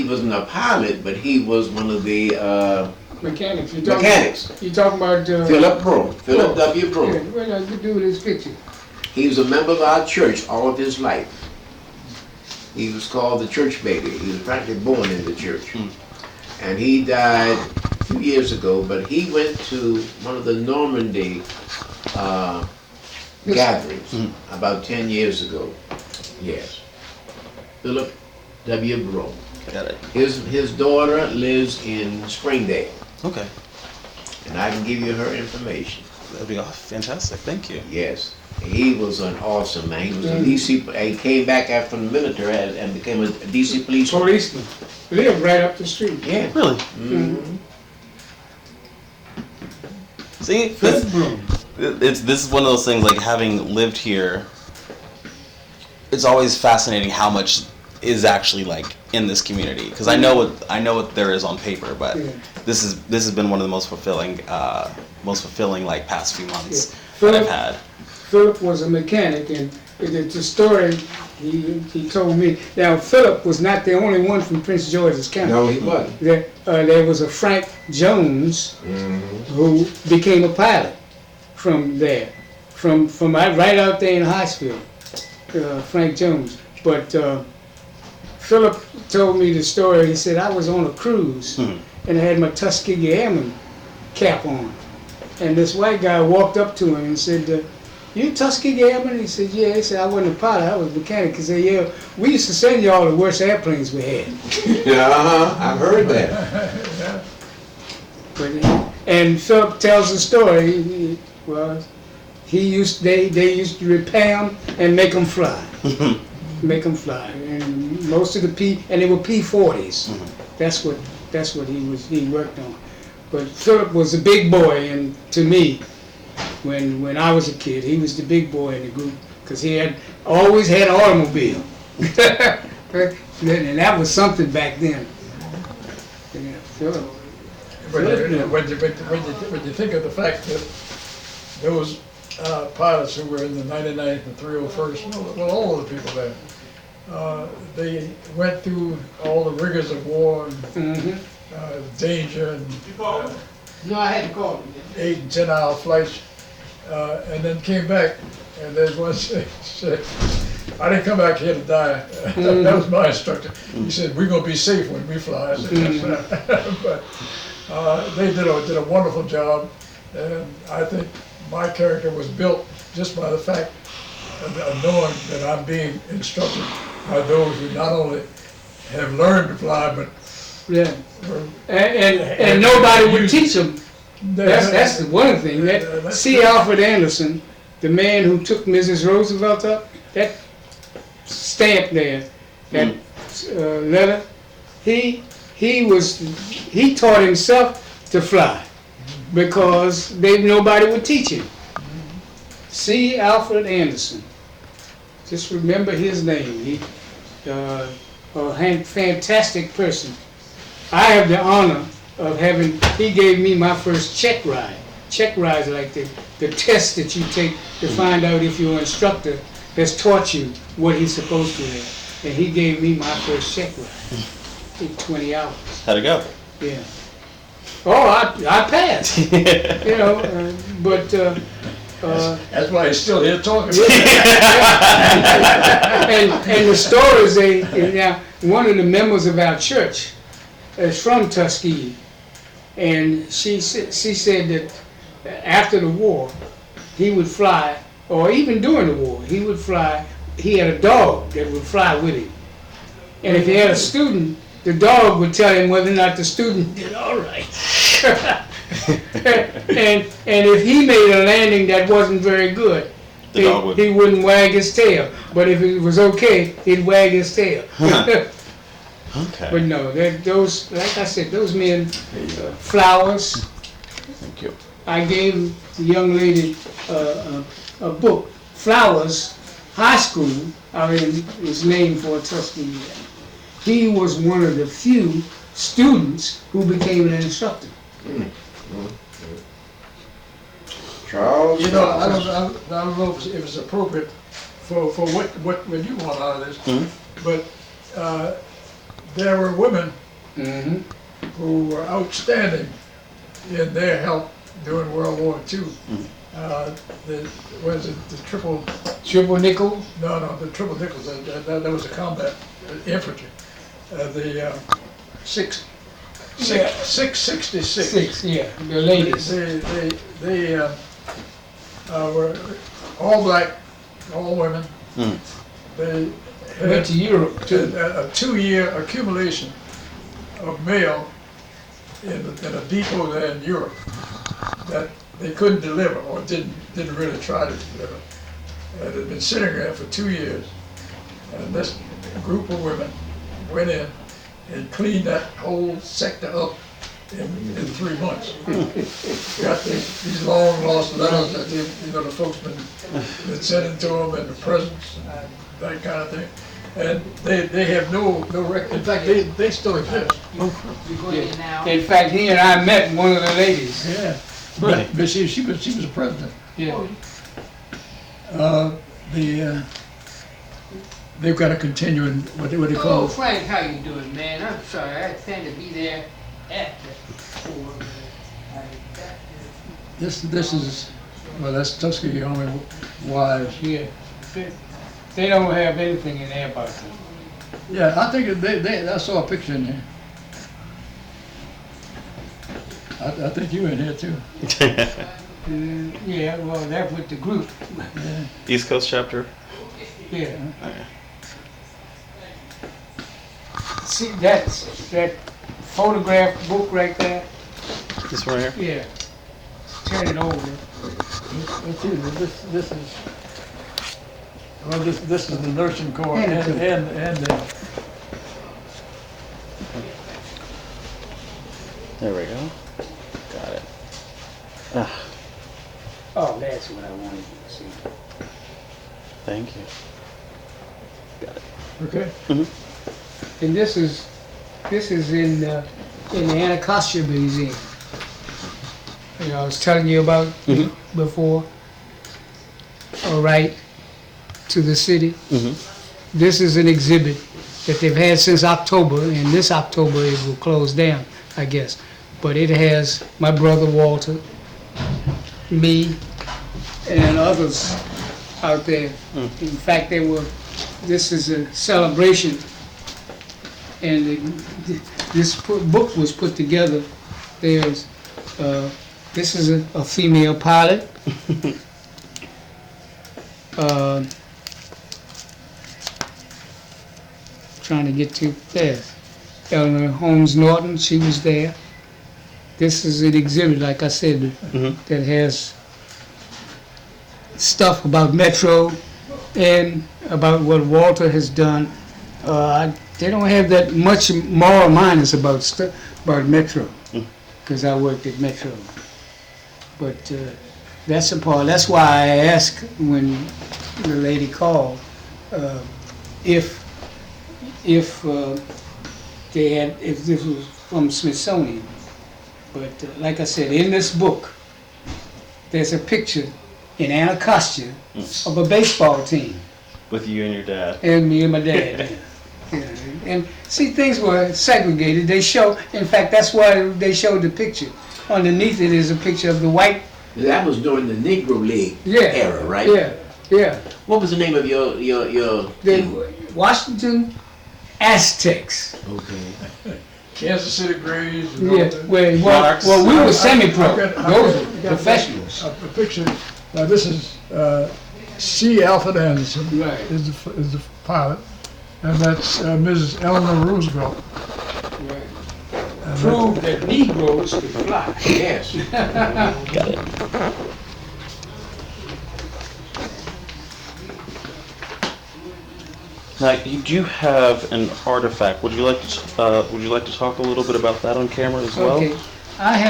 wasn't a pilot, but he was one of the Mechanics. mechanics. You talking about Philip W. Bro. Yeah, what does it do with his picture? He was a member of our church all of his life. He was called the church baby. He was practically born in the church. And he died 2 years ago, but he went to one of the Normandy gatherings about 10 years ago. Yes. Philip W. Bro. Got it. His daughter lives in Springdale. Okay. And I can give you her information. That'd be fantastic. Thank you. Yes. He was an awesome man. He was a DC. He came back after the military and became a DC policeman. Policeman. Lived right up the street. Yeah. Really? Mm-hmm. See, this is one of those things. Like having lived here, it's always fascinating how much is actually like in this community. Because I know what there is on paper, but this has been one of the most fulfilling like past few months that I've had. Philip was a mechanic, and the story he told me. Now, Philip was not the only one from Prince George's County. No, he wasn't. There was a Frank Jones who became a pilot from there, from right out there in Hartsfield, Frank Jones. But Philip told me the story. He said, I was on a cruise, and I had my Tuskegee Airman cap on. And this white guy walked up to him and said, you Tuskegee Airman? He said, yeah. He said, I wasn't a pilot, I was a mechanic. He said, yeah, we used to send y'all the worst airplanes we had. Yeah, I've heard that. And Philip tells the story. They used to repair them and make them fly. Make them fly. And most of the and they were P-40s. That's what he worked on. But Philip was a big boy, and to me, when I was a kid, he was the big boy in the group because he always had an automobile, and that was something back then. Yeah, Philip. When you think of the fact that those pilots who were in the 99th and 301st, well, all of the people there, they went through all the rigors of war and danger and no, I had to call him. 8 and 10 hour flights, and then came back. And there's one said, I didn't come back here to die. That was my instructor. He said, we're going to be safe when we fly. I said, but they did a wonderful job. And I think my character was built just by the fact of knowing that I'm being instructed by those who not only have learned to fly, but and nobody would teach them. That's the one thing. C. Alfred Anderson, the man who took Mrs. Roosevelt up, that stamp there, that letter, he taught himself to fly because nobody would teach him. C. Alfred Anderson. Just remember his name. He a fantastic person. I have the honor of he gave me my first check ride. Check rides are like the test that you take to find out if your instructor has taught you what he's supposed to have. And he gave me my first check ride in 20 hours. How'd it go? Yeah. Oh, I passed. You know, but that's why he's still here talking. and the stories now one of the members of our church is from Tuskegee, and she said that after the war he would fly, or even during the war he would fly. He had a dog that would fly with him, and if he had a student, the dog would tell him whether or not the student did all right. and if he made a landing that wasn't very good, he wouldn't wag his tail. But if it was okay, he'd wag his tail. Okay. But no, those, like I said, those men, flowers. Thank you. I gave the young lady a book, Flowers, High School. I mean, was named for Tuskegee. He was one of the few students who became an instructor. Charles. You know, I don't know if it was appropriate for what you want out of this, but there were women Mm-hmm. who were outstanding in their help during World War II. Was it the Triple nickel. the triple nickels, that was a combat infantry. The 666. Six, yeah, the ladies. They were all black, all women. Mm. They Went had to Europe too. a 2-year accumulation of mail in a depot there in Europe that they couldn't deliver, or didn't really try to deliver. It had been sitting there for 2 years, and this group of women went in and cleaned that whole sector up in 3 months. Got these long lost letters that the folks been sending to them, and the presents and that kind of thing. And they have no record. In fact, they still exist. Yeah. In fact, he and I met one of the ladies. Yeah, Really? but she was a president. Yeah. They've got a continuing what they call. Oh, Frank, how you doing, man? I'm sorry, I planned to be there after 4. This is that's Tuskegee Army wives. Yeah. They don't have anything in there about them. Yeah, I think I saw a picture in there. I think you in here too. Yeah, well, that's with the group. Yeah. East Coast chapter. Yeah. Okay. See, that photograph book right there? This one here. Yeah. Turn it over. Let's see, this is. Well, this is the nursing corps and There we go. Got it. Ah, Oh, that's what I wanted to see. thank you. Got it. okay. And this is in the Anacostia Museum. You know, I was telling you about before. All right, to the city. This is an exhibit that they've had since October, and this October it will close down, I guess. But it has my brother Walter, me, and others out there. In fact, this is a celebration, and this book was put together. This is a female pilot. Trying to get to there. Eleanor Holmes Norton, she was there. This is an exhibit, like I said, that has stuff about Metro and about what Walter has done. They don't have that much moral minus about Metro, because I worked at Metro. But that's a part. That's why I asked when the lady called if this was from Smithsonian. But like I said, in this book, there's a picture in Anacostia of a baseball team. With you and your dad. And me and my dad. Yeah. And see, things were segregated. In fact, that's why they showed the picture. Underneath it is a picture of the white. That was during the Negro League era, right? Yeah. What was the name of your The Washington Aztecs. Okay. Kansas City Braves. Yeah. Well, we were semi-pro. Those were professionals. A picture. Now this is C. Alfred Anderson. Right. Is the pilot, and that's Mrs. Eleanor Roosevelt. Right. Proved that Negroes could fly. Yes. Got it. Now, you do have an artifact. Would you like to talk a little bit about that on camera as well? Okay. I have